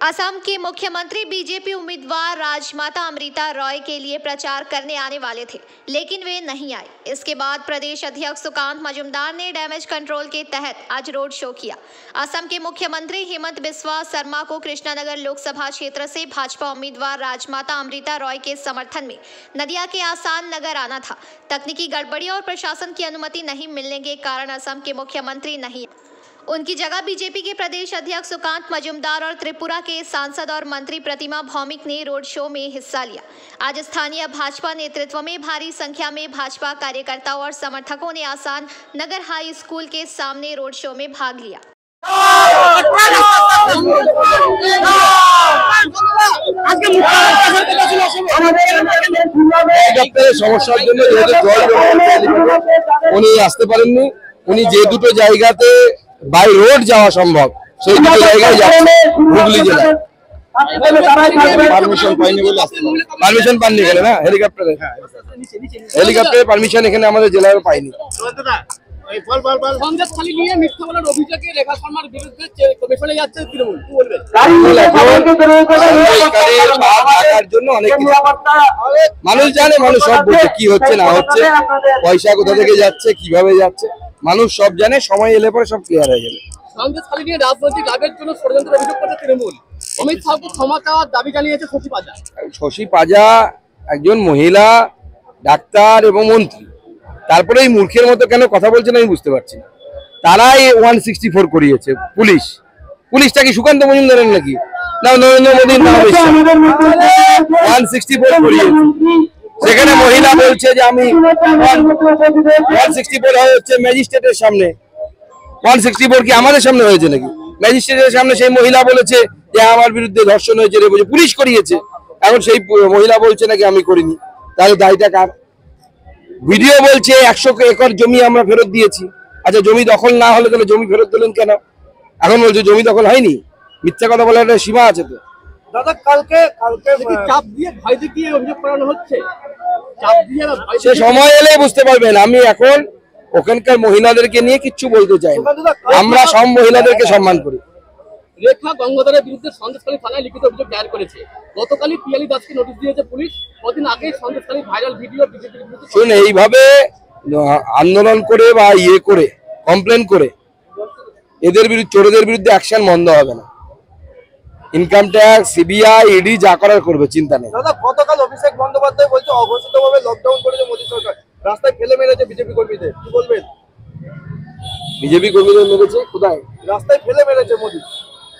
असम के मुख्यमंत्री बीजेपी उम्मीदवार राजमाता अमृता रॉय के लिए प्रचार करने आने वाले थे, लेकिन वे नहीं आए। इसके बाद प्रदेश अध्यक्ष सुकांत मजूमदार ने डैमेज कंट्रोल के तहत आज रोड शो किया। असम के मुख्यमंत्री हिमंत बिस्वा शर्मा को कृष्णानगर लोकसभा क्षेत्र से भाजपा उम्मीदवार राजमाता अमृता रॉय के समर्थन में नदिया के आसान नगर आना था। तकनीकी गड़बड़ी और प्रशासन की अनुमति नहीं मिलने के कारण असम के मुख्यमंत्री नहीं, उनकी जगह बीजेपी के प्रदेश अध्यक्ष सुकांत मजूमदार और त्रिपुरा के सांसद और मंत्री प्रतिमा भौमिक ने रोड शो में हिस्सा लिया। आज स्थानीय भाजपा नेतृत्व में भारी संख्या में भाजपा कार्यकर्ताओं और समर्थकों ने आसान नगर हाई स्कूल के सामने रोड शो में भाग लिया। বাই রোড যাওয়া সম্ভব, সেই দুটো জায়গায় যাচ্ছে হুগলি জেলায়। পারমিশন পাননি এখানে, না হেলিকপ্টারে পারমিশন এখানে আমাদের জেলায় পাইনি। মানুষ জানে, মানুষ সব বলছে কি হচ্ছে না হচ্ছে, পয়সা কোথা থেকে যাচ্ছে, কিভাবে যাচ্ছে, মানুষ সব জানে। সময় এলে পরে সব ক্লিয়ার হয়ে যাবে। সন্দেশখালী নিয়ে রাজনৈতিক লাভের জন্য ষড়যন্ত্রের অভিযোগ করছে তৃণমূল। অমিত শাহকে ক্ষমা চাওয়ার দাবি জানিয়েছে শশী পাজা। শশী পাজা একজন মহিলা ডাক্তার এবং মন্ত্রী, তারপরে এই মূর্খের মতো কেন কথা বলছেন আমি বুঝতে পারছি না। তারাই 164 করিয়েছে পুলিশ। পুলিশটা কি সুকান্ত মজুমদারের নাকি? না, নরেন্দ্র মোদীর নাম এসেছে। 164 করিয়েছে। সেখানে মহিলা বলছে যে আমি 164 হচ্ছে ম্যাজিস্ট্রেটের সামনে। 164 কি আমাদের সামনে হয়েছে নাকি? ম্যাজিস্ট্রেটের সামনে সেই মহিলা বলেছে যে আমার বিরুদ্ধে ধর্ষণ হয়েছে, রে বলছে পুলিশ করিয়েছে। এখন সেই মহিলা বলছে নাকি আমি করিনি, তাহলে দায়টা কার? ভিডিও বলছে 100 একর জমি আমরা ফেরত দিয়েছি। আচ্ছা, জমি দখল না হলে তাহলে জমি ফেরত দিলেন কেন? এখন বলছে জমি দখল হয়নি। মিথ্যা কথা বলার একটা সীমা আছে তো। দাদা, কালকে চাপ দিয়ে ভয় দেখিয়ে অভিযোগ করানো হচ্ছে। সে সময় এলে বুঝতে পারবেন। আমি এখন ওখানকার মহিলাদেরকে নিয়ে কিচ্ছু বলতে চাই না। আমরা সব মহিলাদেরকে সম্মান করি। রেখা গঙ্গাধরের বিরুদ্ধে সন্দেশখালী থানায় লিখিত অভিযোগ দায়ের করেছে। গতকালই পিয়ালি দাসকে নোটিশ দিয়েছে পুলিশ। কদিন আগে সন্দেশখালী ভাইরাল ভিডিও বিজেপির বিরুদ্ধে। শুনুন, এইভাবে আন্দোলন করে বা করে কমপ্লেন করে এদের বিরুদ্ধে, চোরদের বিরুদ্ধে অ্যাকশন বন্ধ হবে না। ইনকাম ট্যাক্স, সিবিআই, ইডি যা করার করবে, চিন্তা নেই। দাদা, গতকাল অভিষেক বন্দ্যোপাধ্যায় বলছে অঘোষিতভাবে লকডাউন করেছে মোদী সরকার, রাস্তায় ফেলে মেরেছে বিজেপি কর্মীদের, কি বলবেন? বিজেপি কর্মীদের মেরেছে কোথায়? রাস্তায় ফেলে মেরেছে মোদী।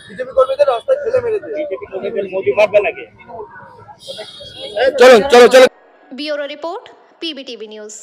বিজেপি কর্মীদের রাস্তায় ফেলে মেরেছে। বিজেপি কর্মীদের মোদী মারবে নাকি? চলো। Bureau report, PBTV news.